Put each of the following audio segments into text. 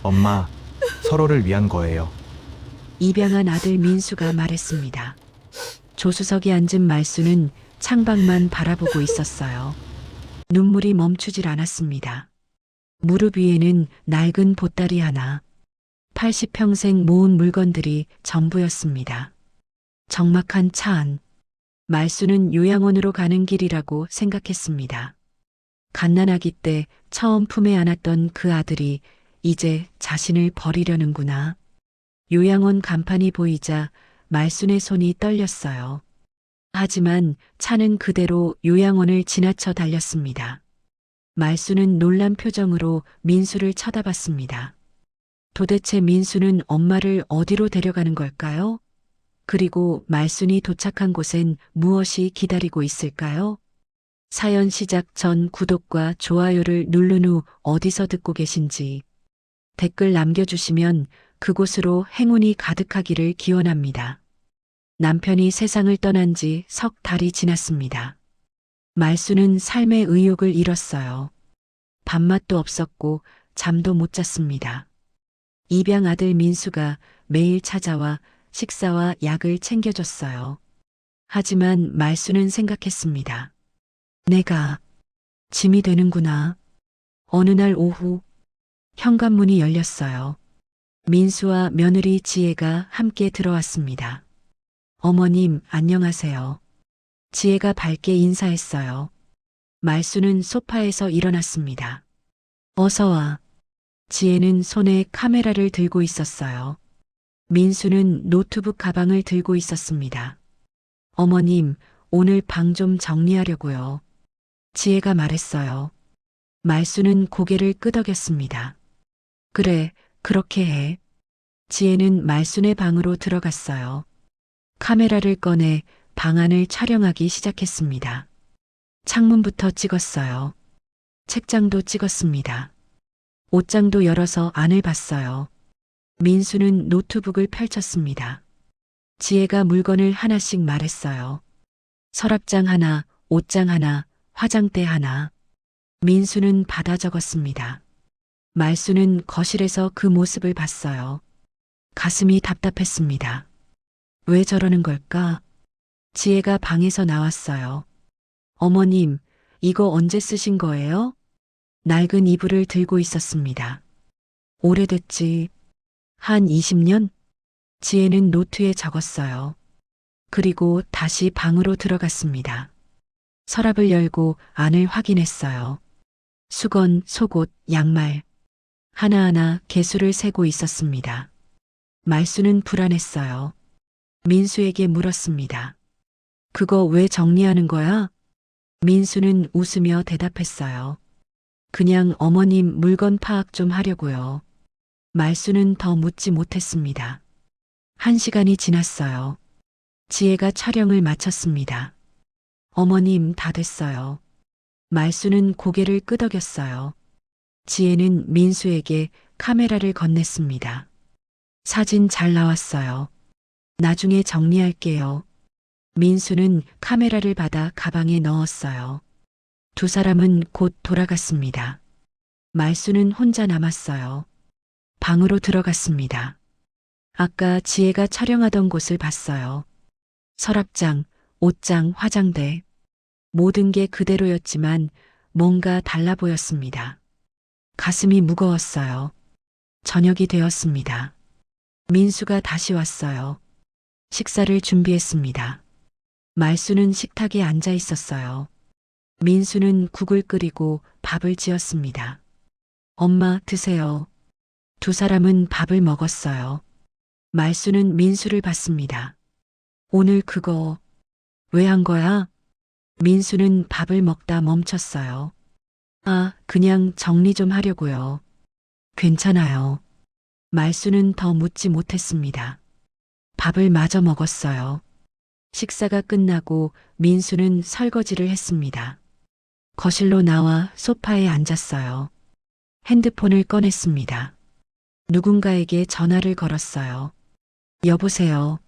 엄마, 서로를 위한 거예요. 입양한 아들 민수가 말했습니다. 조수석에 앉은 말수는 창밖만 바라보고 있었어요. 눈물이 멈추질 않았습니다. 무릎 위에는 낡은 보따리 하나, 80평생 모은 물건들이 전부였습니다. 적막한 차 안, 말수는 요양원으로 가는 길이라고 생각했습니다. 갓난아기 때 처음 품에 안았던 그 아들이 이제 자신을 버리려는구나. 요양원 간판이 보이자 말순의 손이 떨렸어요. 하지만 차는 그대로 요양원을 지나쳐 달렸습니다. 말순은 놀란 표정으로 민수를 쳐다봤습니다. 도대체 민수는 엄마를 어디로 데려가는 걸까요? 그리고 말순이 도착한 곳엔 무엇이 기다리고 있을까요? 사연 시작 전 구독과 좋아요를 누른 후 어디서 듣고 계신지 댓글 남겨주시면 그곳으로 행운이 가득하기를 기원합니다. 남편이 세상을 떠난 지 석 달이 지났습니다. 말수는 삶의 의욕을 잃었어요. 밥맛도 없었고 잠도 못 잤습니다. 입양 아들 민수가 매일 찾아와 식사와 약을 챙겨줬어요. 하지만 말수는 생각했습니다. 내가 짐이 되는구나. 어느 날 오후 현관문이 열렸어요. 민수와 며느리 지혜가 함께 들어왔습니다. 어머님, 안녕하세요. 지혜가 밝게 인사했어요. 말수는 소파에서 일어났습니다. 어서 와. 지혜는 손에 카메라를 들고 있었어요. 민수는 노트북 가방을 들고 있었습니다. 어머님, 오늘 방 좀 정리하려고요. 지혜가 말했어요. 말수는 고개를 끄덕였습니다. 그래, 그렇게 해. 지혜는 말순의 방으로 들어갔어요. 카메라를 꺼내 방 안을 촬영하기 시작했습니다. 창문부터 찍었어요. 책장도 찍었습니다. 옷장도 열어서 안을 봤어요. 민수는 노트북을 펼쳤습니다. 지혜가 물건을 하나씩 말했어요. 서랍장 하나, 옷장 하나, 화장대 하나. 민수는 받아 적었습니다. 말수는 거실에서 그 모습을 봤어요. 가슴이 답답했습니다. 왜 저러는 걸까? 지혜가 방에서 나왔어요. 어머님, 이거 언제 쓰신 거예요? 낡은 이불을 들고 있었습니다. 오래됐지. 한 20년? 지혜는 노트에 적었어요. 그리고 다시 방으로 들어갔습니다. 서랍을 열고 안을 확인했어요. 수건, 속옷, 양말. 하나하나 개수를 세고 있었습니다. 말수는 불안했어요. 민수에게 물었습니다. 그거 왜 정리하는 거야? 민수는 웃으며 대답했어요. 그냥 어머님 물건 파악 좀 하려고요. 말수는 더 묻지 못했습니다. 1시간이 지났어요. 지혜가 촬영을 마쳤습니다. 어머님 다 됐어요. 말수는 고개를 끄덕였어요. 지혜는 민수에게 카메라를 건넸습니다. 사진 잘 나왔어요. 나중에 정리할게요. 민수는 카메라를 받아 가방에 넣었어요. 두 사람은 곧 돌아갔습니다. 말수는 혼자 남았어요. 방으로 들어갔습니다. 아까 지혜가 촬영하던 곳을 봤어요. 서랍장, 옷장, 화장대. 모든 게 그대로였지만 뭔가 달라 보였습니다. 가슴이 무거웠어요. 저녁이 되었습니다. 민수가 다시 왔어요. 식사를 준비했습니다. 말수는 식탁에 앉아 있었어요. 민수는 국을 끓이고 밥을 지었습니다. 엄마 드세요. 두 사람은 밥을 먹었어요. 말수는 민수를 봤습니다. 오늘 그거 왜 한 거야? 민수는 밥을 먹다 멈췄어요. 아, 그냥 정리 좀 하려고요. 괜찮아요. 말수는 더 묻지 못했습니다. 밥을 마저 먹었어요. 식사가 끝나고 민수는 설거지를 했습니다. 거실로 나와 소파에 앉았어요. 핸드폰을 꺼냈습니다. 누군가에게 전화를 걸었어요. 여보세요.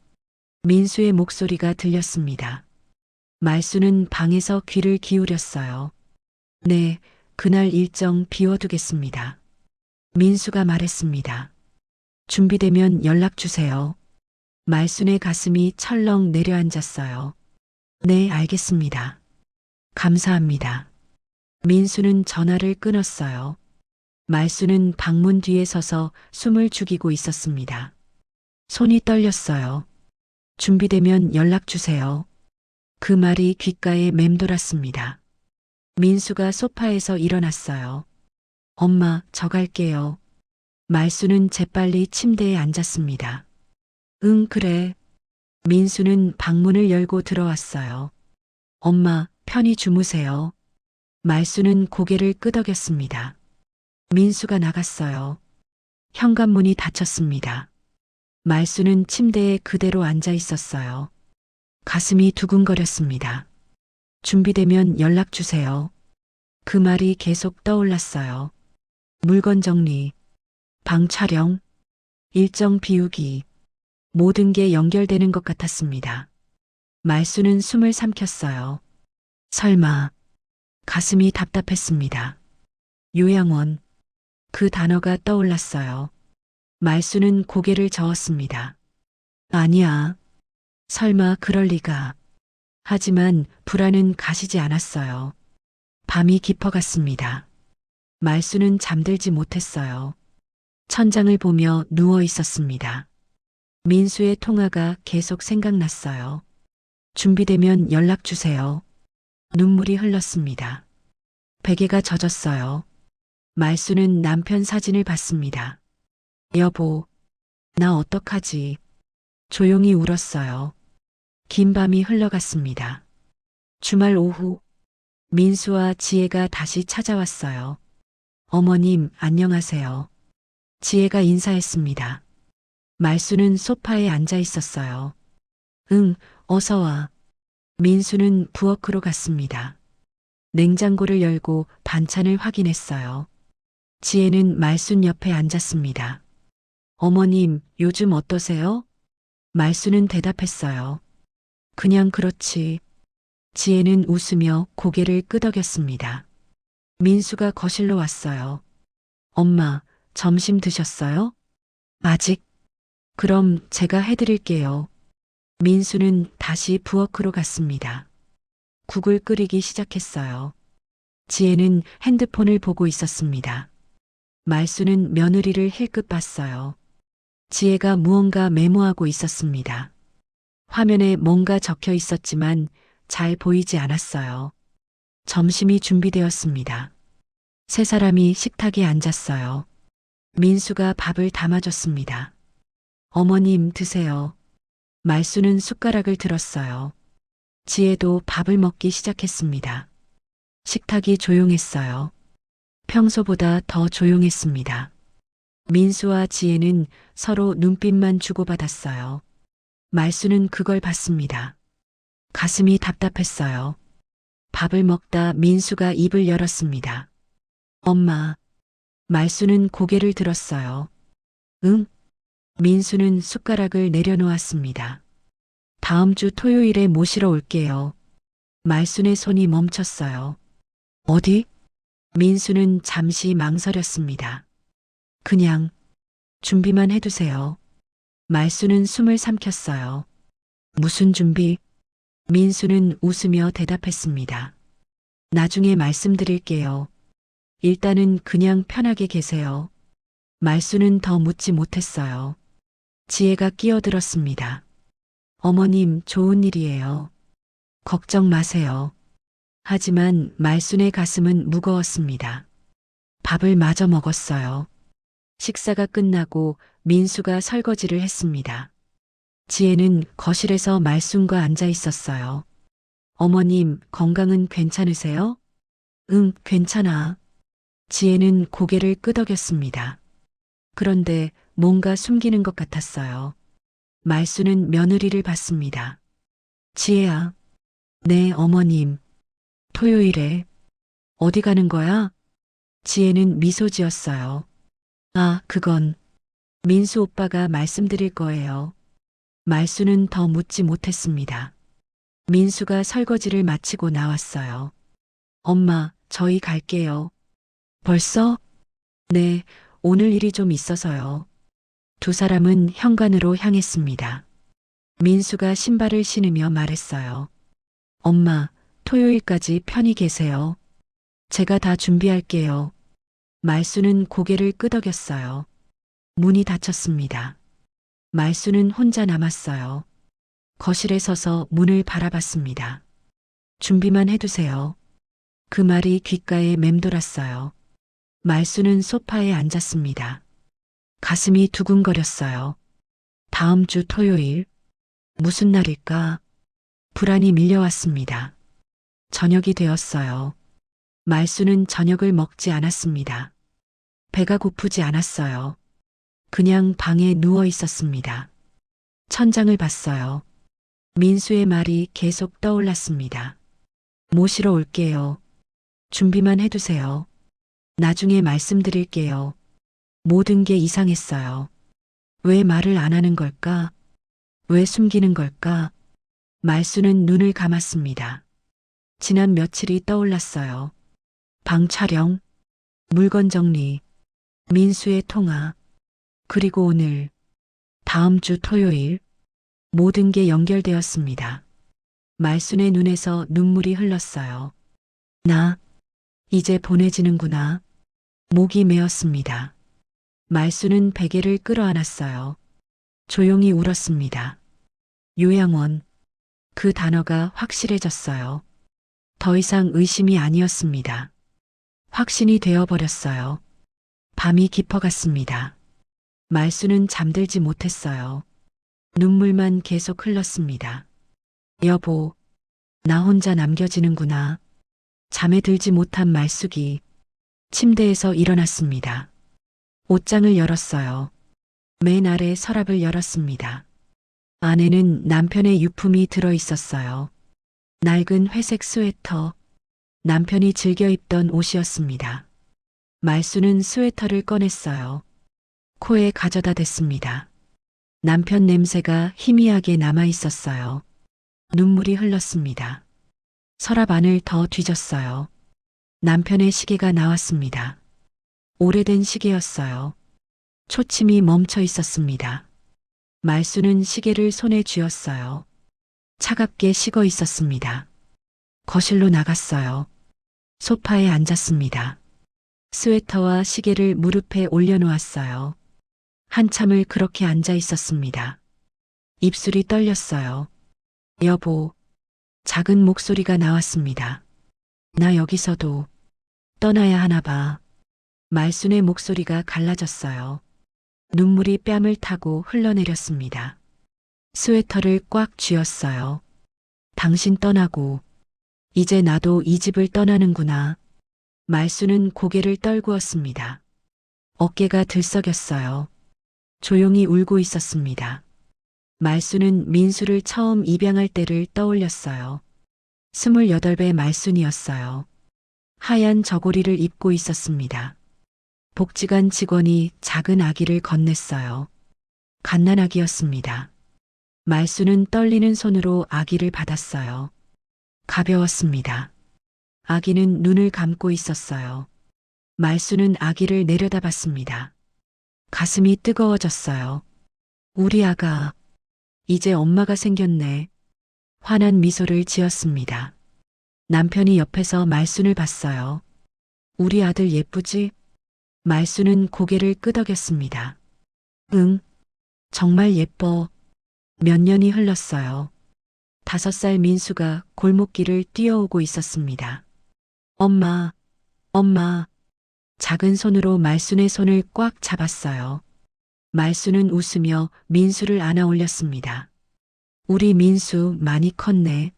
민수의 목소리가 들렸습니다. 말수는 방에서 귀를 기울였어요. 네, 그날 일정 비워두겠습니다. 민수가 말했습니다. 준비되면 연락 주세요. 말순의 가슴이 철렁 내려앉았어요. 네, 알겠습니다. 감사합니다. 민수는 전화를 끊었어요. 말순은 방문 뒤에 서서 숨을 죽이고 있었습니다. 손이 떨렸어요. 준비되면 연락 주세요. 그 말이 귓가에 맴돌았습니다. 민수가 소파에서 일어났어요. 엄마, 저 갈게요. 말수는 재빨리 침대에 앉았습니다. 응, 그래. 민수는 방문을 열고 들어왔어요. 엄마, 편히 주무세요. 말수는 고개를 끄덕였습니다. 민수가 나갔어요. 현관문이 닫혔습니다. 말수는 침대에 그대로 앉아 있었어요. 가슴이 두근거렸습니다. 준비되면 연락 주세요. 그 말이 계속 떠올랐어요. 물건 정리, 방 촬영, 일정 비우기, 모든 게 연결되는 것 같았습니다. 말수는 숨을 삼켰어요. 설마, 가슴이 답답했습니다. 요양원, 그 단어가 떠올랐어요. 말수는 고개를 저었습니다. 아니야. 설마 그럴 리가. 하지만 불안은 가시지 않았어요. 밤이 깊어갔습니다. 말수는 잠들지 못했어요. 천장을 보며 누워 있었습니다. 민수의 통화가 계속 생각났어요. 준비되면 연락 주세요. 눈물이 흘렀습니다. 베개가 젖었어요. 말수는 남편 사진을 봤습니다. 여보, 나 어떡하지? 조용히 울었어요. 긴 밤이 흘러갔습니다. 주말 오후, 민수와 지혜가 다시 찾아왔어요. 어머님, 안녕하세요. 지혜가 인사했습니다. 말수는 소파에 앉아 있었어요. 응, 어서 와. 민수는 부엌으로 갔습니다. 냉장고를 열고 반찬을 확인했어요. 지혜는 말순 옆에 앉았습니다. 어머님, 요즘 어떠세요? 말수는 대답했어요. 그냥 그렇지. 지혜는 웃으며 고개를 끄덕였습니다. 민수가 거실로 왔어요. 엄마, 점심 드셨어요? 아직? 그럼 제가 해드릴게요. 민수는 다시 부엌으로 갔습니다. 국을 끓이기 시작했어요. 지혜는 핸드폰을 보고 있었습니다. 말수는 며느리를 힐끗 봤어요. 지혜가 무언가 메모하고 있었습니다. 화면에 뭔가 적혀 있었지만 잘 보이지 않았어요. 점심이 준비되었습니다. 세 사람이 식탁에 앉았어요. 민수가 밥을 담아줬습니다. 어머님 드세요. 말수는 숟가락을 들었어요. 지혜도 밥을 먹기 시작했습니다. 식탁이 조용했어요. 평소보다 더 조용했습니다. 민수와 지혜는 서로 눈빛만 주고받았어요. 말수는 그걸 봤습니다. 가슴이 답답했어요. 밥을 먹다 민수가 입을 열었습니다. 엄마. 말수는 고개를 들었어요. 응? 민수는 숟가락을 내려놓았습니다. 다음 주 토요일에 모시러 올게요. 말순의 손이 멈췄어요. 어디? 민수는 잠시 망설였습니다. 그냥 준비만 해두세요. 말수는 숨을 삼켰어요. 무슨 준비? 민수는 웃으며 대답했습니다. 나중에 말씀드릴게요. 일단은 그냥 편하게 계세요. 말수는 더 묻지 못했어요. 지혜가 끼어들었습니다. 어머님, 좋은 일이에요. 걱정 마세요. 하지만 말순의 가슴은 무거웠습니다. 밥을 마저 먹었어요. 식사가 끝나고 민수가 설거지를 했습니다. 지혜는 거실에서 말순과 앉아 있었어요. 어머님, 건강은 괜찮으세요? 응, 괜찮아. 지혜는 고개를 끄덕였습니다. 그런데 뭔가 숨기는 것 같았어요. 말수는 며느리를 봤습니다. 지혜야. 네, 어머님. 토요일에. 어디 가는 거야? 지혜는 미소 지었어요. 아, 그건 민수 오빠가 말씀드릴 거예요. 말수는 더 묻지 못했습니다. 민수가 설거지를 마치고 나왔어요. 엄마, 저희 갈게요. 벌써? 네, 오늘 일이 좀 있어서요. 두 사람은 현관으로 향했습니다. 민수가 신발을 신으며 말했어요. 엄마, 토요일까지 편히 계세요. 제가 다 준비할게요. 말수는 고개를 끄덕였어요. 문이 닫혔습니다. 말수는 혼자 남았어요. 거실에 서서 문을 바라봤습니다. 준비만 해두세요. 그 말이 귓가에 맴돌았어요. 말수는 소파에 앉았습니다. 가슴이 두근거렸어요. 다음 주 토요일, 무슨 날일까? 불안이 밀려왔습니다. 저녁이 되었어요. 말수는 저녁을 먹지 않았습니다. 배가 고프지 않았어요. 그냥 방에 누워 있었습니다. 천장을 봤어요. 민수의 말이 계속 떠올랐습니다. 모시러 올게요. 준비만 해두세요. 나중에 말씀드릴게요. 모든 게 이상했어요. 왜 말을 안 하는 걸까? 왜 숨기는 걸까? 말수는 눈을 감았습니다. 지난 며칠이 떠올랐어요. 방 촬영, 물건 정리, 민수의 통화, 그리고 오늘, 다음 주 토요일, 모든 게 연결되었습니다. 말순의 눈에서 눈물이 흘렀어요. 나, 이제 보내지는구나. 목이 메었습니다. 말순은 베개를 끌어안았어요. 조용히 울었습니다. 요양원, 그 단어가 확실해졌어요. 더 이상 의심이 아니었습니다. 확신이 되어버렸어요. 밤이 깊어갔습니다. 말수는 잠들지 못했어요. 눈물만 계속 흘렀습니다. 여보, 나 혼자 남겨지는구나. 잠에 들지 못한 말숙이 침대에서 일어났습니다. 옷장을 열었어요. 맨 아래 서랍을 열었습니다. 안에는 남편의 유품이 들어 있었어요. 낡은 회색 스웨터, 남편이 즐겨 입던 옷이었습니다. 말수는 스웨터를 꺼냈어요. 코에 가져다 댔습니다. 남편 냄새가 희미하게 남아 있었어요. 눈물이 흘렀습니다. 서랍 안을 더 뒤졌어요. 남편의 시계가 나왔습니다. 오래된 시계였어요. 초침이 멈춰 있었습니다. 말수는 시계를 손에 쥐었어요. 차갑게 식어 있었습니다. 거실로 나갔어요. 소파에 앉았습니다. 스웨터와 시계를 무릎에 올려놓았어요. 한참을 그렇게 앉아 있었습니다. 입술이 떨렸어요. 여보, 작은 목소리가 나왔습니다. 나 여기서도 떠나야 하나 봐. 말순의 목소리가 갈라졌어요. 눈물이 뺨을 타고 흘러내렸습니다. 스웨터를 꽉 쥐었어요. 당신 떠나고 이제 나도 이 집을 떠나는구나. 말수는 고개를 떨구었습니다. 어깨가 들썩였어요. 조용히 울고 있었습니다. 말수는 민수를 처음 입양할 때를 떠올렸어요. 28배 말순이었어요. 하얀 저고리를 입고 있었습니다. 복지관 직원이 작은 아기를 건넸어요. 갓난아기였습니다. 말수는 떨리는 손으로 아기를 받았어요. 가벼웠습니다. 아기는 눈을 감고 있었어요. 말수는 아기를 내려다봤습니다. 가슴이 뜨거워졌어요. 우리 아가, 이제 엄마가 생겼네. 환한 미소를 지었습니다. 남편이 옆에서 말순을 봤어요. 우리 아들 예쁘지? 말순은 고개를 끄덕였습니다. 응, 정말 예뻐. 몇 년이 흘렀어요. 5살 민수가 골목길을 뛰어오고 있었습니다. 엄마, 엄마. 작은 손으로 말순의 손을 꽉 잡았어요. 말순은 웃으며 민수를 안아 올렸습니다. 우리 민수 많이 컸네.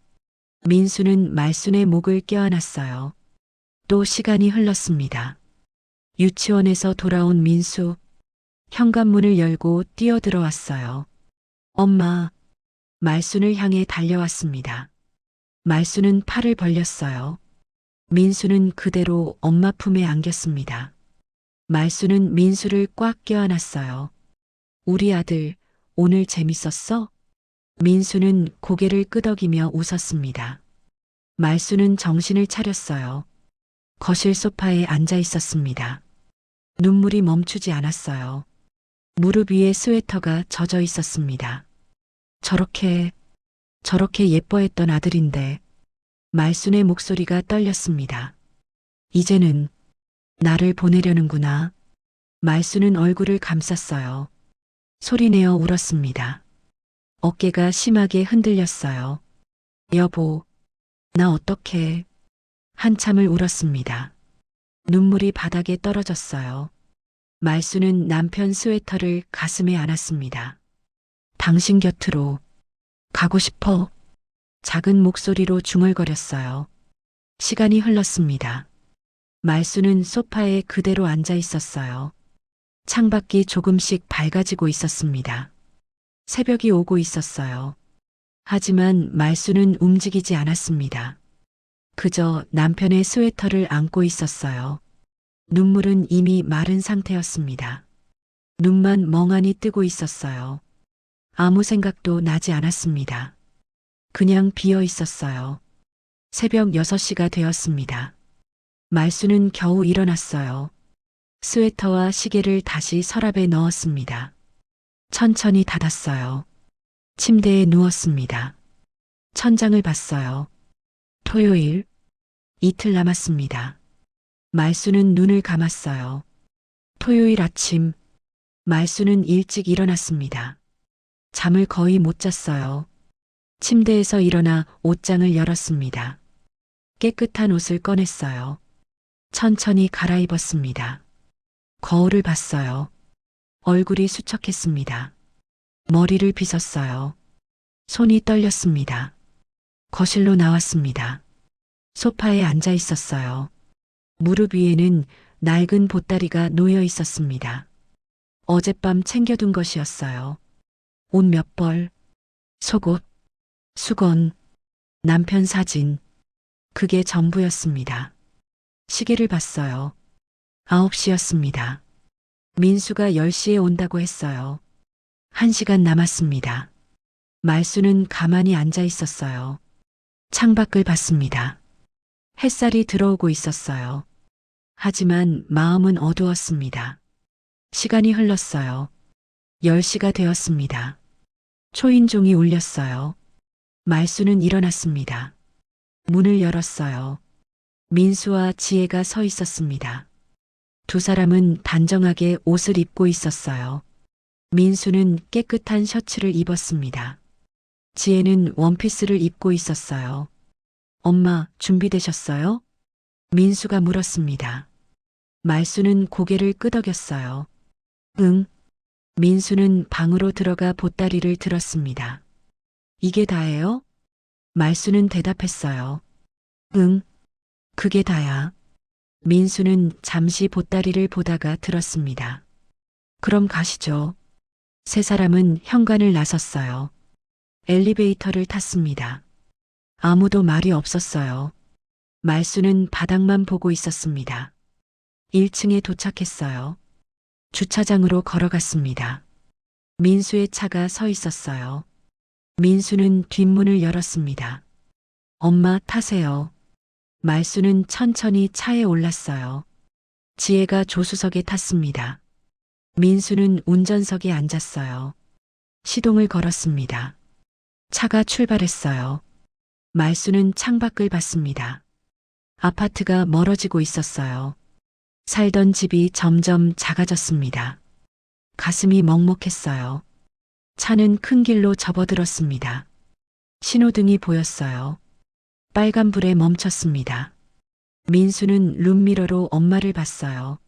민수는 말순의 목을 껴안았어요. 또 시간이 흘렀습니다. 유치원에서 돌아온 민수, 현관문을 열고 뛰어들어왔어요. 엄마, 말순을 향해 달려왔습니다. 말순은 팔을 벌렸어요. 민수는 그대로 엄마 품에 안겼습니다. 말수는 민수를 꽉 껴안았어요. 우리 아들, 오늘 재밌었어? 민수는 고개를 끄덕이며 웃었습니다. 말수는 정신을 차렸어요. 거실 소파에 앉아 있었습니다. 눈물이 멈추지 않았어요. 무릎 위에 스웨터가 젖어 있었습니다. 저렇게 예뻐했던 아들인데 말순의 목소리가 떨렸습니다. 이제는 나를 보내려는구나. 말순은 얼굴을 감쌌어요. 소리내어 울었습니다. 어깨가 심하게 흔들렸어요. 여보, 나 어떡해. 한참을 울었습니다. 눈물이 바닥에 떨어졌어요. 말순은 남편 스웨터를 가슴에 안았습니다. 당신 곁으로 가고 싶어. 작은 목소리로 중얼거렸어요. 시간이 흘렀습니다. 말순은 소파에 그대로 앉아 있었어요. 창밖이 조금씩 밝아지고 있었습니다. 새벽이 오고 있었어요. 하지만 말순은 움직이지 않았습니다. 그저 남편의 스웨터를 안고 있었어요. 눈물은 이미 마른 상태였습니다. 눈만 멍하니 뜨고 있었어요. 아무 생각도 나지 않았습니다. 그냥 비어 있었어요. 새벽 6시가 되었습니다. 말순은 겨우 일어났어요. 스웨터와 시계를 다시 서랍에 넣었습니다. 천천히 닫았어요. 침대에 누웠습니다. 천장을 봤어요. 토요일, 이틀 남았습니다. 말순은 눈을 감았어요. 토요일 아침, 말순은 일찍 일어났습니다. 잠을 거의 못 잤어요. 침대에서 일어나 옷장을 열었습니다. 깨끗한 옷을 꺼냈어요. 천천히 갈아입었습니다. 거울을 봤어요. 얼굴이 수척했습니다. 머리를 빗었어요. 손이 떨렸습니다. 거실로 나왔습니다. 소파에 앉아 있었어요. 무릎 위에는 낡은 보따리가 놓여 있었습니다. 어젯밤 챙겨둔 것이었어요. 옷 몇 벌, 속옷, 수건, 남편 사진. 그게 전부였습니다. 시계를 봤어요. 9시였습니다. 민수가 10시에 온다고 했어요. 1시간 남았습니다. 말순은 가만히 앉아 있었어요. 창밖을 봤습니다. 햇살이 들어오고 있었어요. 하지만 마음은 어두웠습니다. 시간이 흘렀어요. 10시가 되었습니다. 초인종이 울렸어요. 말순은 일어났습니다. 문을 열었어요. 민수와 지혜가 서 있었습니다. 두 사람은 단정하게 옷을 입고 있었어요. 민수는 깨끗한 셔츠를 입었습니다. 지혜는 원피스를 입고 있었어요. 엄마, 준비되셨어요? 민수가 물었습니다. 말순은 고개를 끄덕였어요. 응. 민수는 방으로 들어가 보따리를 들었습니다. 이게 다예요? 말순은 대답했어요. 응. 그게 다야. 민수는 잠시 보따리를 보다가 들었습니다. 그럼 가시죠. 세 사람은 현관을 나섰어요. 엘리베이터를 탔습니다. 아무도 말이 없었어요. 말순은 바닥만 보고 있었습니다. 1층에 도착했어요. 주차장으로 걸어갔습니다. 민수의 차가 서 있었어요. 민수는 뒷문을 열었습니다. 엄마 타세요. 말순은 천천히 차에 올랐어요. 지혜가 조수석에 탔습니다. 민수는 운전석에 앉았어요. 시동을 걸었습니다. 차가 출발했어요. 말순은 창밖을 봤습니다. 아파트가 멀어지고 있었어요. 살던 집이 점점 작아졌습니다. 가슴이 먹먹했어요. 차는 큰 길로 접어들었습니다. 신호등이 보였어요. 빨간불에 멈췄습니다. 민수는 룸미러로 엄마를 봤어요.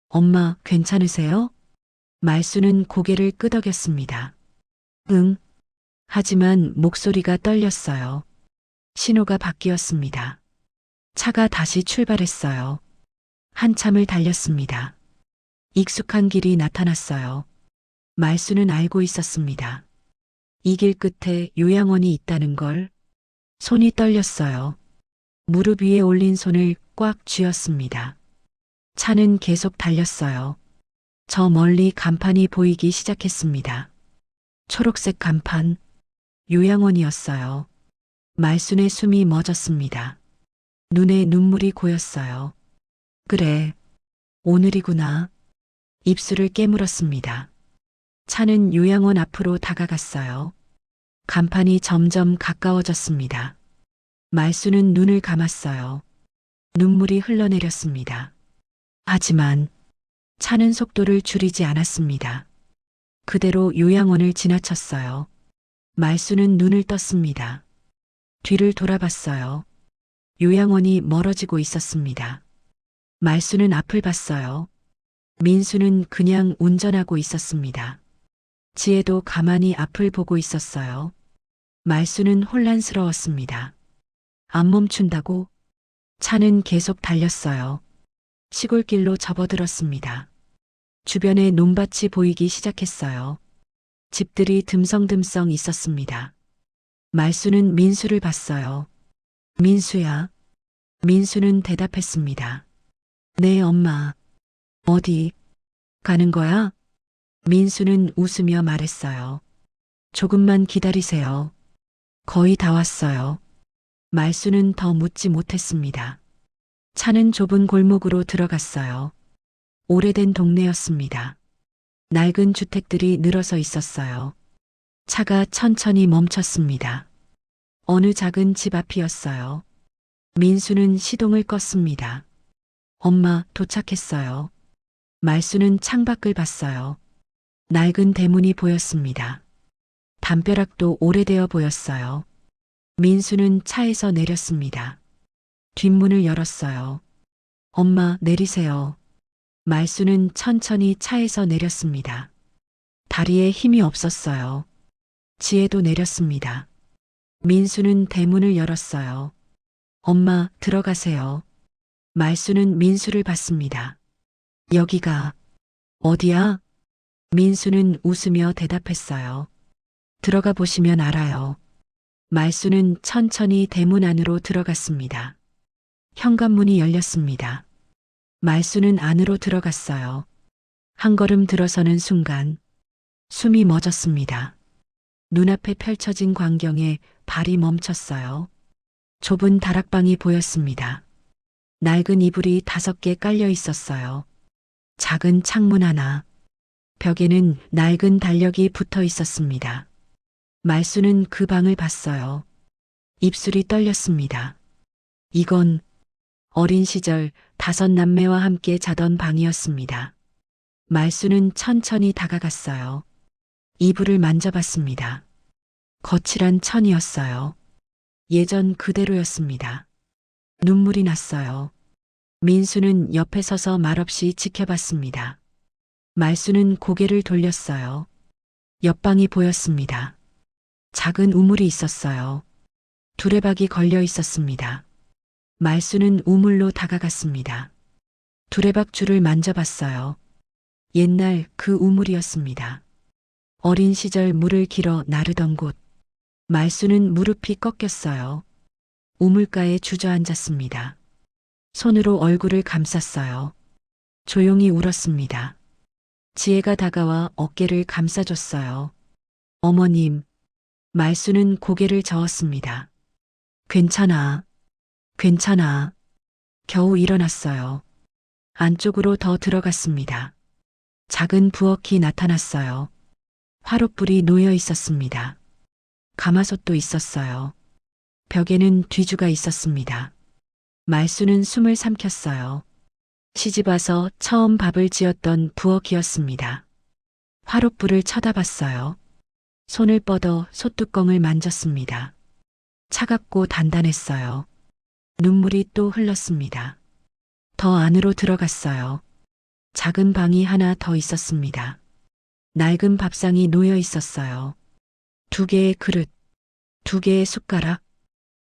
엄마, 괜찮으세요? 말수는 고개를 끄덕였습니다. 응. 하지만 목소리가 떨렸어요. 신호가 바뀌었습니다. 차가 다시 출발했어요. 한참을 달렸습니다. 익숙한 길이 나타났어요. 말수는 알고 있었습니다. 이 길 끝에 요양원이 있다는 걸. 손이 떨렸어요. 무릎 위에 올린 손을 꽉 쥐었습니다. 차는 계속 달렸어요. 저 멀리 간판이 보이기 시작했습니다. 초록색 간판, 요양원이었어요. 말순의 숨이 멎었습니다. 눈에 눈물이 고였어요. 그래, 오늘이구나. 입술을 깨물었습니다. 차는 요양원 앞으로 다가갔어요. 간판이 점점 가까워졌습니다. 말수는 눈을 감았어요. 눈물이 흘러내렸습니다. 하지만 차는 속도를 줄이지 않았습니다. 그대로 요양원을 지나쳤어요. 말수는 눈을 떴습니다. 뒤를 돌아봤어요. 요양원이 멀어지고 있었습니다. 말수는 앞을 봤어요. 민수는 그냥 운전하고 있었습니다. 지혜도 가만히 앞을 보고 있었어요. 말수는 혼란스러웠습니다. 안 멈춘다고? 차는 계속 달렸어요. 시골길로 접어들었습니다. 주변에 논밭이 보이기 시작했어요. 집들이 듬성듬성 있었습니다. 말수는 민수를 봤어요. 민수야. 민수는 대답했습니다. 네, 엄마. 어디 가는 거야? 민수는 웃으며 말했어요. 조금만 기다리세요. 거의 다 왔어요. 말수는 더 묻지 못했습니다. 차는 좁은 골목으로 들어갔어요. 오래된 동네였습니다. 낡은 주택들이 늘어서 있었어요. 차가 천천히 멈췄습니다. 어느 작은 집 앞이었어요. 민수는 시동을 껐습니다. 엄마, 도착했어요. 말수는 창밖을 봤어요. 낡은 대문이 보였습니다. 담벼락도 오래되어 보였어요. 민수는 차에서 내렸습니다. 뒷문을 열었어요. 엄마, 내리세요. 말수는 천천히 차에서 내렸습니다. 다리에 힘이 없었어요. 지혜도 내렸습니다. 민수는 대문을 열었어요. 엄마, 들어가세요. 말수는 민수를 봤습니다. 여기가 어디야? 민수는 웃으며 대답했어요. 들어가 보시면 알아요. 말수는 천천히 대문 안으로 들어갔습니다. 현관문이 열렸습니다. 말수는 안으로 들어갔어요. 한 걸음 들어서는 순간 숨이 멎었습니다. 눈앞에 펼쳐진 광경에 발이 멈췄어요. 좁은 다락방이 보였습니다. 낡은 이불이 5개 깔려 있었어요. 작은 창문 하나, 벽에는 낡은 달력이 붙어 있었습니다. 말수는 그 방을 봤어요. 입술이 떨렸습니다. 이건 어린 시절 5남매와 함께 자던 방이었습니다. 말수는 천천히 다가갔어요. 이불을 만져봤습니다. 거칠한 천이었어요. 예전 그대로였습니다. 눈물이 났어요. 민수는 옆에 서서 말없이 지켜봤습니다. 말수는 고개를 돌렸어요. 옆방이 보였습니다. 작은 우물이 있었어요. 두레박이 걸려 있었습니다. 말수는 우물로 다가갔습니다. 두레박 줄을 만져봤어요. 옛날 그 우물이었습니다. 어린 시절 물을 길어 나르던 곳. 말수는 무릎이 꺾였어요. 우물가에 주저앉았습니다. 손으로 얼굴을 감쌌어요. 조용히 울었습니다. 지혜가 다가와 어깨를 감싸줬어요. 어머님. 말수는 고개를 저었습니다. 괜찮아. 괜찮아. 겨우 일어났어요. 안쪽으로 더 들어갔습니다. 작은 부엌이 나타났어요. 화롯불이 놓여 있었습니다. 가마솥도 있었어요. 벽에는 뒤주가 있었습니다. 말수는 숨을 삼켰어요. 시집와서 처음 밥을 지었던 부엌이었습니다. 화롯불을 쳐다봤어요. 손을 뻗어 솥뚜껑을 만졌습니다. 차갑고 단단했어요. 눈물이 또 흘렀습니다. 더 안으로 들어갔어요. 작은 방이 하나 더 있었습니다. 낡은 밥상이 놓여 있었어요. 2개의 그릇, 2개의 숟가락,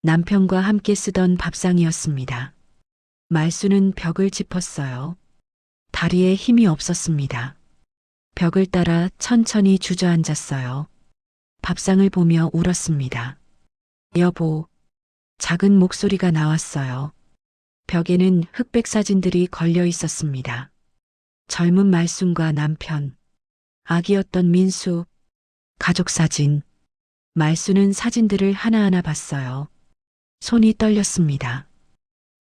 남편과 함께 쓰던 밥상이었습니다. 말수는 벽을 짚었어요. 다리에 힘이 없었습니다. 벽을 따라 천천히 주저앉았어요. 밥상을 보며 울었습니다. 여보. 작은 목소리가 나왔어요. 벽에는 흑백 사진들이 걸려 있었습니다. 젊은 말순과 남편, 아기였던 민수, 가족 사진. 말수는 사진들을 하나하나 봤어요. 손이 떨렸습니다.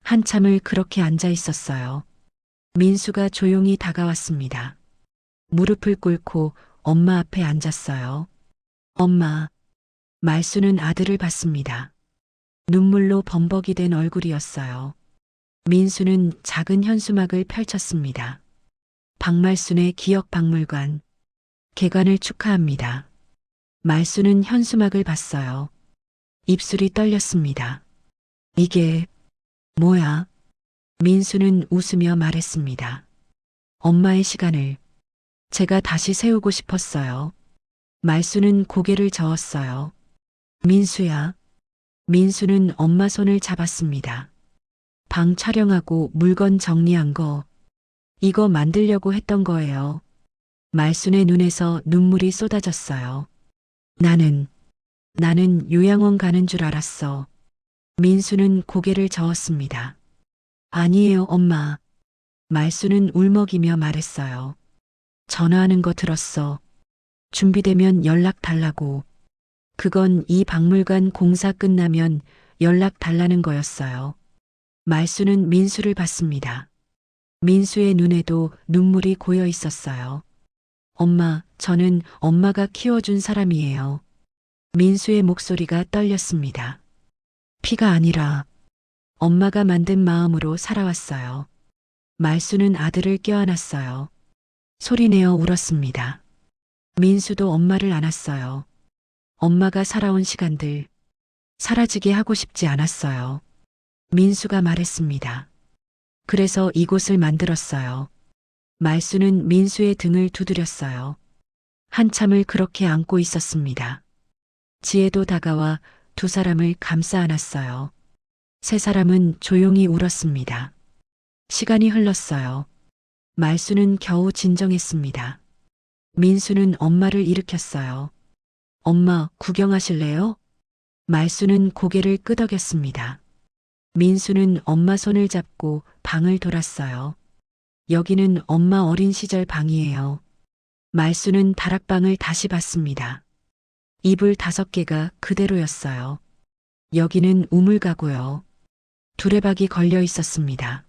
한참을 그렇게 앉아 있었어요. 민수가 조용히 다가왔습니다. 무릎을 꿇고 엄마 앞에 앉았어요. 엄마, 말수는 아들을 봤습니다. 눈물로 범벅이 된 얼굴이었어요. 민수는 작은 현수막을 펼쳤습니다. 박말순의 기억박물관, 개관을 축하합니다. 말수는 현수막을 봤어요. 입술이 떨렸습니다. 이게 뭐야? 민수는 웃으며 말했습니다. 엄마의 시간을 제가 다시 세우고 싶었어요. 말수는 고개를 저었어요. 민수야. 민수는 엄마 손을 잡았습니다. 방 촬영하고 물건 정리한 거, 이거 만들려고 했던 거예요. 말순의 눈에서 눈물이 쏟아졌어요. 나는 요양원 가는 줄 알았어. 민수는 고개를 저었습니다. 아니에요, 엄마. 말수는 울먹이며 말했어요. 전화하는 거 들었어. 준비되면 연락 달라고. 그건 이 박물관 공사 끝나면 연락 달라는 거였어요. 말수는 민수를 봤습니다. 민수의 눈에도 눈물이 고여 있었어요. 엄마, 저는 엄마가 키워준 사람이에요. 민수의 목소리가 떨렸습니다. 피가 아니라 엄마가 만든 마음으로 살아왔어요. 말수는 아들을 껴안았어요. 소리내어 울었습니다. 민수도 엄마를 안았어요. 엄마가 살아온 시간들 사라지게 하고 싶지 않았어요. 민수가 말했습니다. 그래서 이곳을 만들었어요. 말수는 민수의 등을 두드렸어요. 한참을 그렇게 안고 있었습니다. 지혜도 다가와 두 사람을 감싸 안았어요. 세 사람은 조용히 울었습니다. 시간이 흘렀어요. 말수는 겨우 진정했습니다. 민수는 엄마를 일으켰어요. 엄마, 구경하실래요? 말수는 고개를 끄덕였습니다. 민수는 엄마 손을 잡고 방을 돌았어요. 여기는 엄마 어린 시절 방이에요. 말수는 다락방을 다시 봤습니다. 이불 5개가 그대로였어요. 여기는 우물가고요. 두레박이 걸려 있었습니다.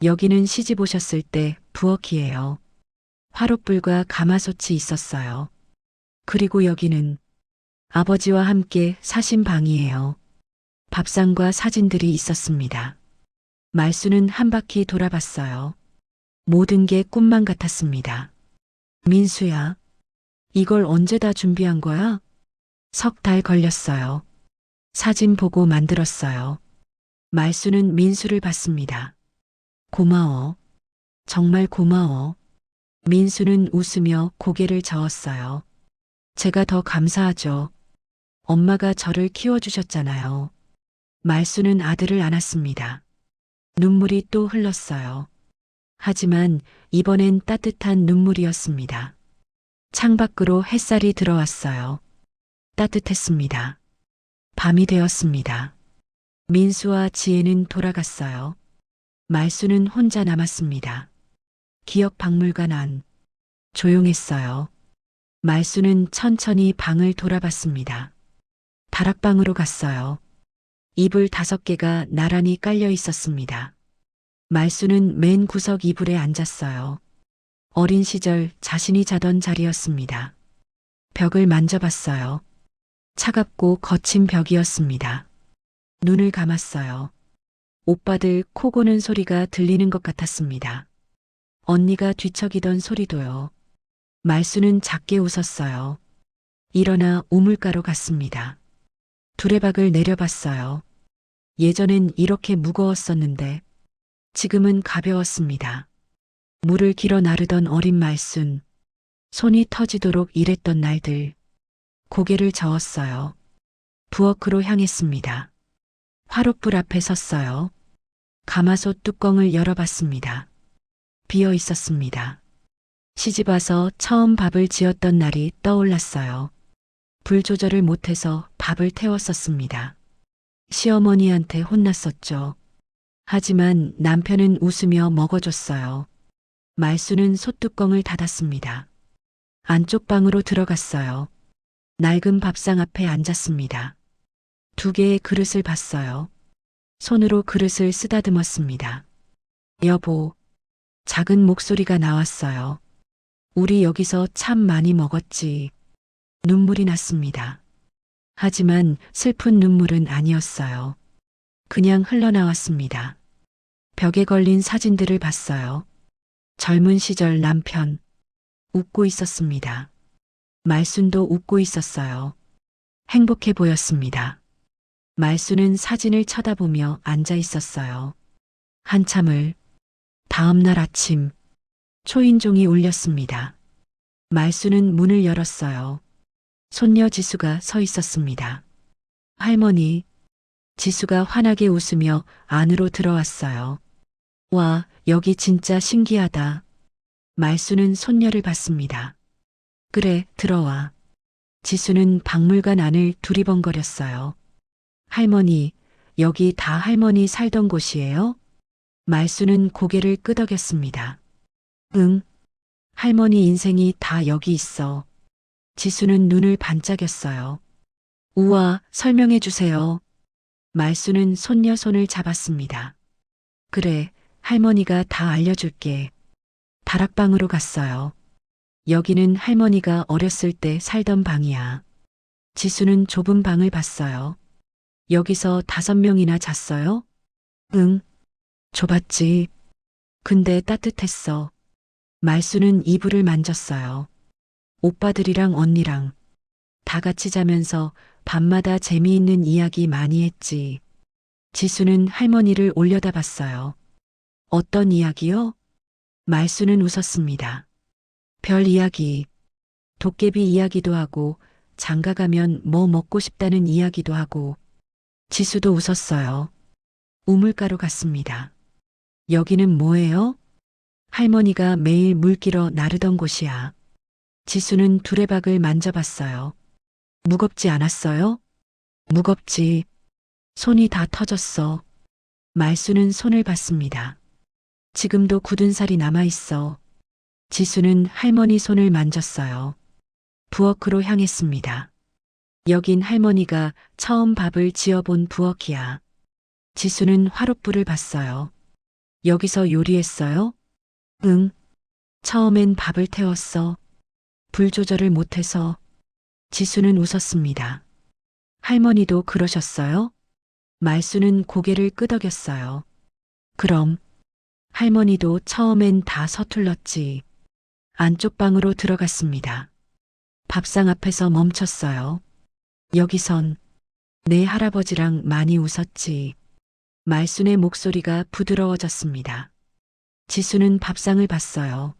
여기는 시집 오셨을 때 부엌이에요. 화롯불과 가마솥이 있었어요. 그리고 여기는 아버지와 함께 사신 방이에요. 밥상과 사진들이 있었습니다. 말수는 한 바퀴 돌아봤어요. 모든 게 꿈만 같았습니다. 민수야, 이걸 언제 다 준비한 거야? 3달 걸렸어요. 사진 보고 만들었어요. 말수는 민수를 봤습니다. 고마워. 정말 고마워. 민수는 웃으며 고개를 저었어요. 제가 더 감사하죠. 엄마가 저를 키워주셨잖아요. 말수는 아들을 안았습니다. 눈물이 또 흘렀어요. 하지만 이번엔 따뜻한 눈물이었습니다. 창밖으로 햇살이 들어왔어요. 따뜻했습니다. 밤이 되었습니다. 민수와 지혜는 돌아갔어요. 말수는 혼자 남았습니다. 기억박물관 안. 조용했어요. 말수는 천천히 방을 돌아봤습니다. 다락방으로 갔어요. 이불 5개가 나란히 깔려 있었습니다. 말수는 맨 구석 이불에 앉았어요. 어린 시절 자신이 자던 자리였습니다. 벽을 만져봤어요. 차갑고 거친 벽이었습니다. 눈을 감았어요. 오빠들 코 고는 소리가 들리는 것 같았습니다. 언니가 뒤척이던 소리도요. 말수는 작게 웃었어요. 일어나 우물가로 갔습니다. 두레박을 내려봤어요. 예전엔 이렇게 무거웠었는데 지금은 가벼웠습니다. 물을 길어 나르던 어린 말순, 손이 터지도록 일했던 날들, 고개를 저었어요. 부엌으로 향했습니다. 화롯불 앞에 섰어요. 가마솥 뚜껑을 열어봤습니다. 비어 있었습니다. 시집 와서 처음 밥을 지었던 날이 떠올랐어요. 불 조절을 못해서 밥을 태웠었습니다. 시어머니한테 혼났었죠. 하지만 남편은 웃으며 먹어줬어요. 말수는 솥뚜껑을 닫았습니다. 안쪽 방으로 들어갔어요. 낡은 밥상 앞에 앉았습니다. 2개의 그릇을 봤어요. 손으로 그릇을 쓰다듬었습니다. 여보, 작은 목소리가 나왔어요. 우리 여기서 참 많이 먹었지. 눈물이 났습니다. 하지만 슬픈 눈물은 아니었어요. 그냥 흘러나왔습니다. 벽에 걸린 사진들을 봤어요. 젊은 시절 남편. 웃고 있었습니다. 말순도 웃고 있었어요. 행복해 보였습니다. 말순은 사진을 쳐다보며 앉아 있었어요. 한참을. 다음 날 아침. 초인종이 울렸습니다. 말순은 문을 열었어요. 손녀 지수가 서 있었습니다. 할머니. 지수가 환하게 웃으며 안으로 들어왔어요. 와, 여기 진짜 신기하다. 말순은 손녀를 봤습니다. 그래, 들어와. 지수는 박물관 안을 두리번거렸어요. 할머니, 여기 다 할머니 살던 곳이에요? 말순은 고개를 끄덕였습니다. 응. 할머니 인생이 다 여기 있어. 지수는 눈을 반짝였어요. 우와, 설명해 주세요. 말순은 손녀 손을 잡았습니다. 그래, 할머니가 다 알려줄게. 다락방으로 갔어요. 여기는 할머니가 어렸을 때 살던 방이야. 지수는 좁은 방을 봤어요. 여기서 5명이나 잤어요? 응. 좁았지. 근데 따뜻했어. 말수는 이불을 만졌어요. 오빠들이랑 언니랑 다 같이 자면서 밤마다 재미있는 이야기 많이 했지. 지수는 할머니를 올려다봤어요. 어떤 이야기요? 말수는 웃었습니다. 별 이야기, 도깨비 이야기도 하고 장가가면 뭐 먹고 싶다는 이야기도 하고. 지수도 웃었어요. 우물가로 갔습니다. 여기는 뭐예요? 할머니가 매일 물길어 나르던 곳이야. 지수는 두레박을 만져봤어요. 무겁지 않았어요? 무겁지. 손이 다 터졌어. 말수는 손을 봤습니다. 지금도 굳은 살이 남아있어. 지수는 할머니 손을 만졌어요. 부엌으로 향했습니다. 여긴 할머니가 처음 밥을 지어본 부엌이야. 지수는 화롯불을 봤어요. 여기서 요리했어요? 응. 처음엔 밥을 태웠어. 불 조절을 못해서. 지수는 웃었습니다. 할머니도 그러셨어요? 말수는 고개를 끄덕였어요. 그럼. 할머니도 처음엔 다 서툴렀지. 안쪽 방으로 들어갔습니다. 밥상 앞에서 멈췄어요. 여기선 내 할아버지랑 많이 웃었지. 말순의 목소리가 부드러워졌습니다. 지수는 밥상을 봤어요.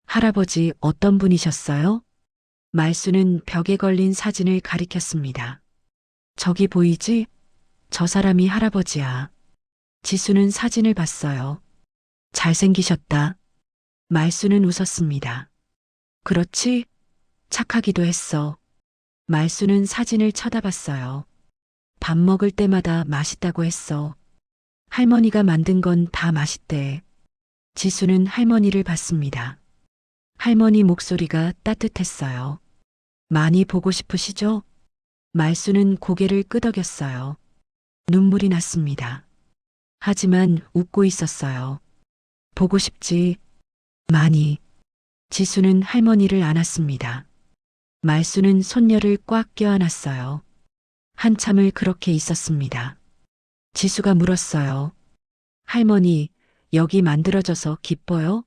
할아버지 어떤 분이셨어요? 말순은 벽에 걸린 사진을 가리켰습니다. 저기 보이지? 저 사람이 할아버지야. 지수는 사진을 봤어요. 잘생기셨다. 말순은 웃었습니다. 그렇지? 착하기도 했어. 말순은 사진을 쳐다봤어요. 밥 먹을 때마다 맛있다고 했어. 할머니가 만든 건 다 맛있대. 지수는 할머니를 봤습니다. 할머니 목소리가 따뜻했어요. 많이 보고 싶으시죠? 말수는 고개를 끄덕였어요. 눈물이 났습니다. 하지만 웃고 있었어요. 보고 싶지. 많이. 지수는 할머니를 안았습니다. 말수는 손녀를 꽉 껴안았어요. 한참을 그렇게 있었습니다. 지수가 물었어요. 할머니, 여기 만들어져서 기뻐요?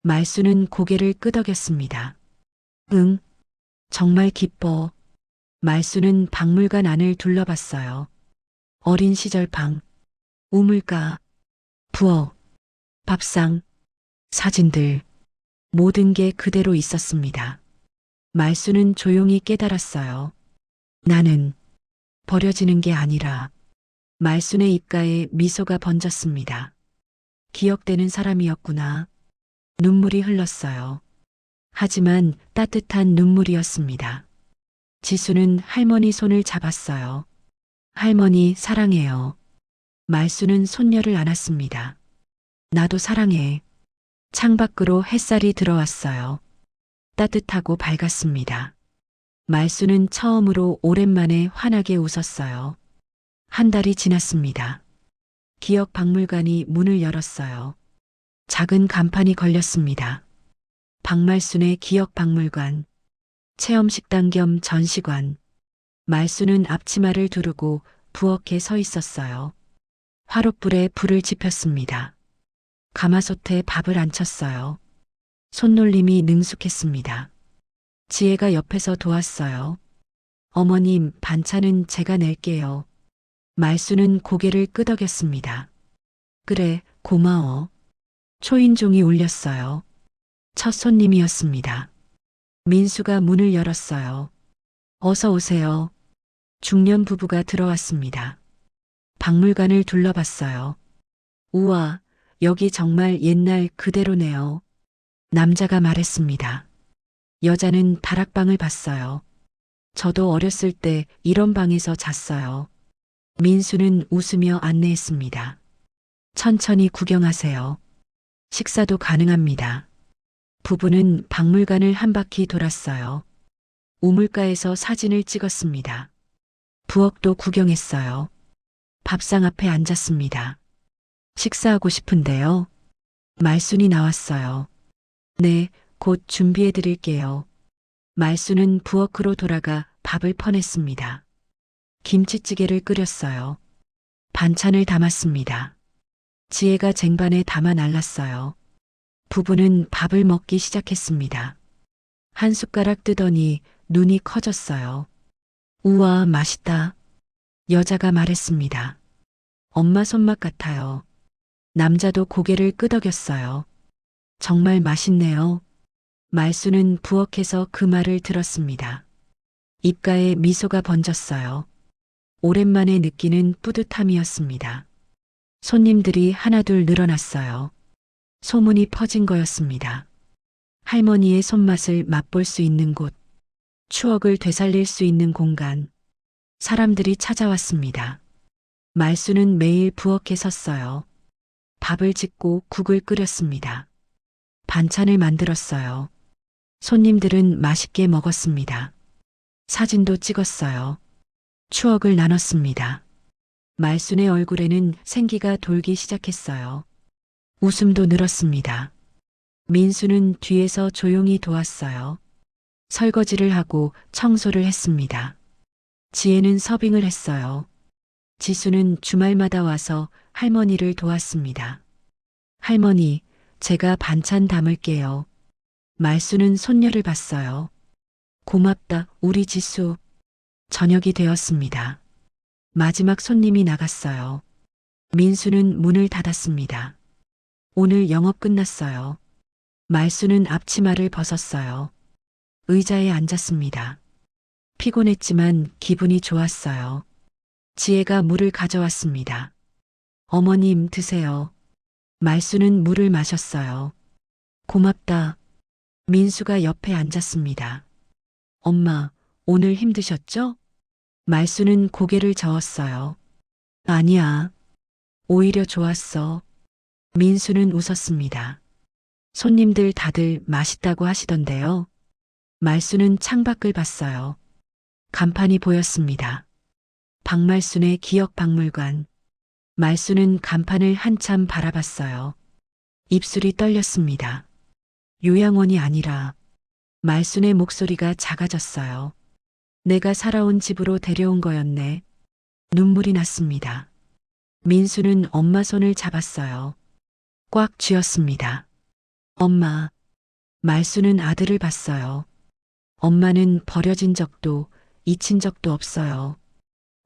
말수는 고개를 끄덕였습니다. 응, 정말 기뻐. 말수는 박물관 안을 둘러봤어요. 어린 시절 방, 우물가, 부엌, 밥상, 사진들, 모든 게 그대로 있었습니다. 말수는 조용히 깨달았어요. 나는 버려지는 게 아니라. 말순의 입가에 미소가 번졌습니다. 기억되는 사람이었구나. 눈물이 흘렀어요. 하지만 따뜻한 눈물이었습니다. 지수는 할머니 손을 잡았어요. 할머니 사랑해요. 말수는 손녀를 안았습니다. 나도 사랑해. 창밖으로 햇살이 들어왔어요. 따뜻하고 밝았습니다. 말수는 처음으로 오랜만에 환하게 웃었어요. 한 달이 지났습니다. 기억 박물관이 문을 열었어요. 작은 간판이 걸렸습니다. 박말순의 기억박물관, 체험식당 겸 전시관. 말순은 앞치마를 두르고 부엌에 서 있었어요. 화롯불에 불을 지폈습니다. 가마솥에 밥을 안쳤어요. 손놀림이 능숙했습니다. 지혜가 옆에서 도왔어요. 어머님, 반찬은 제가 낼게요. 말순은 고개를 끄덕였습니다. 그래, 고마워. 초인종이 울렸어요. 첫 손님이었습니다. 민수가 문을 열었어요. 어서 오세요. 중년 부부가 들어왔습니다. 박물관을 둘러봤어요. 우와, 여기 정말 옛날 그대로네요. 남자가 말했습니다. 여자는 다락방을 봤어요. 저도 어렸을 때 이런 방에서 잤어요. 민수는 웃으며 안내했습니다. 천천히 구경하세요. 식사도 가능합니다. 부부는 박물관을 한 바퀴 돌았어요. 우물가에서 사진을 찍었습니다. 부엌도 구경했어요. 밥상 앞에 앉았습니다. 식사하고 싶은데요. 말순이 나왔어요. 네, 곧 준비해 드릴게요. 말순은 부엌으로 돌아가 밥을 퍼냈습니다. 김치찌개를 끓였어요. 반찬을 담았습니다. 지혜가 쟁반에 담아 날랐어요. 부부는 밥을 먹기 시작했습니다. 한 숟가락 뜨더니 눈이 커졌어요. 우와, 맛있다. 여자가 말했습니다. 엄마 손맛 같아요. 남자도 고개를 끄덕였어요. 정말 맛있네요. 말순은 부엌에서 그 말을 들었습니다. 입가에 미소가 번졌어요. 오랜만에 느끼는 뿌듯함이었습니다. 손님들이 하나둘 늘어났어요. 소문이 퍼진 거였습니다. 할머니의 손맛을 맛볼 수 있는 곳, 추억을 되살릴 수 있는 공간. 사람들이 찾아왔습니다. 말순은 매일 부엌에 섰어요. 밥을 짓고 국을 끓였습니다. 반찬을 만들었어요. 손님들은 맛있게 먹었습니다. 사진도 찍었어요. 추억을 나눴습니다. 말순의 얼굴에는 생기가 돌기 시작했어요. 웃음도 늘었습니다. 민수는 뒤에서 조용히 도왔어요. 설거지를 하고 청소를 했습니다. 지혜는 서빙을 했어요. 지수는 주말마다 와서 할머니를 도왔습니다. 할머니, 제가 반찬 담을게요. 말순은 손녀를 봤어요. 고맙다, 우리 지수. 저녁이 되었습니다. 마지막 손님이 나갔어요. 민수는 문을 닫았습니다. 오늘 영업 끝났어요. 말순은 앞치마를 벗었어요. 의자에 앉았습니다. 피곤했지만 기분이 좋았어요. 지혜가 물을 가져왔습니다. 어머님, 드세요. 말순은 물을 마셨어요. 고맙다. 민수가 옆에 앉았습니다. 엄마, 오늘 힘드셨죠? 말순은 고개를 저었어요. 아니야. 오히려 좋았어. 민수는 웃었습니다. 손님들 다들 맛있다고 하시던데요. 말순은 창밖을 봤어요. 간판이 보였습니다. 박말순의 기억박물관. 말순은 간판을 한참 바라봤어요. 입술이 떨렸습니다. 요양원이 아니라 말순의 목소리가 작아졌어요. 내가 살아온 집으로 데려온 거였네. 눈물이 났습니다. 민수는 엄마 손을 잡았어요. 꽉 쥐었습니다. 엄마. 말순은 아들을 봤어요. 엄마는 버려진 적도 잊힌 적도 없어요.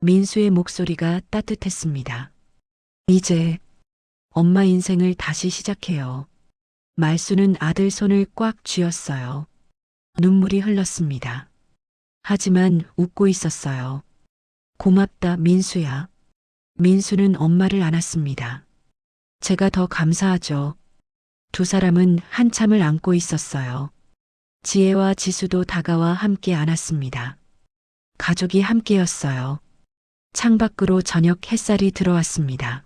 민수의 목소리가 따뜻했습니다. 이제 엄마 인생을 다시 시작해요. 말순은 아들 손을 꽉 쥐었어요. 눈물이 흘렀습니다. 하지만 웃고 있었어요. 고맙다, 민수야. 민수는 엄마를 안았습니다. 제가 더 감사하죠. 두 사람은 한참을 안고 있었어요. 지혜와 지수도 다가와 함께 안았습니다. 가족이 함께였어요. 창밖으로 저녁 햇살이 들어왔습니다.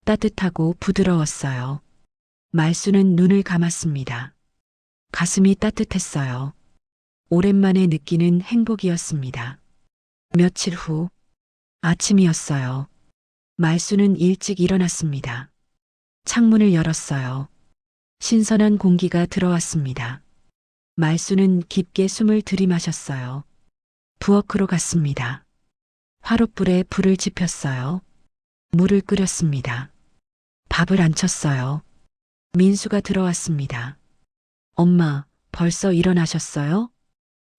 따뜻하고 부드러웠어요. 말순은 눈을 감았습니다. 가슴이 따뜻했어요. 오랜만에 느끼는 행복이었습니다. 며칠 후 아침이었어요. 말순은 일찍 일어났습니다. 창문을 열었어요. 신선한 공기가 들어왔습니다. 말수는 깊게 숨을 들이마셨어요. 부엌으로 갔습니다. 화롯불에 불을 지폈어요. 물을 끓였습니다. 밥을 안 쳤어요. 민수가 들어왔습니다. 엄마, 벌써 일어나셨어요?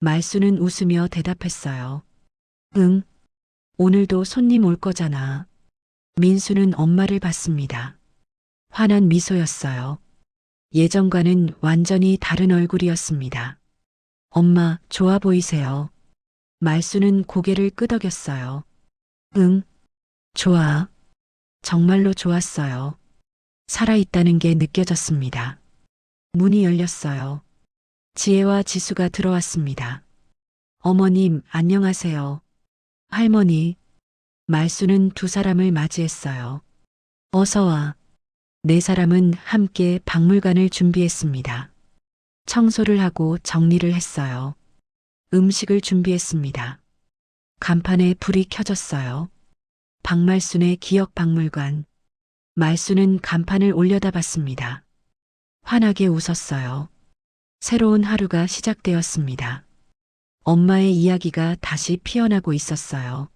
말수는 웃으며 대답했어요. 응, 오늘도 손님 올 거잖아. 민수는 엄마를 봤습니다. 환한 미소였어요. 예전과는 완전히 다른 얼굴이었습니다. 엄마, 좋아 보이세요. 말수는 고개를 끄덕였어요. 응, 좋아. 정말로 좋았어요. 살아있다는 게 느껴졌습니다. 문이 열렸어요. 지혜와 지수가 들어왔습니다. 어머님, 안녕하세요. 할머니, 말수는 두 사람을 맞이했어요. 어서 와. 네 사람은 함께 박물관을 준비했습니다. 청소를 하고 정리를 했어요. 음식을 준비했습니다. 간판에 불이 켜졌어요. 박말순의 기억 박물관. 말수는 간판을 올려다 봤습니다. 환하게 웃었어요. 새로운 하루가 시작되었습니다. 엄마의 이야기가 다시 피어나고 있었어요.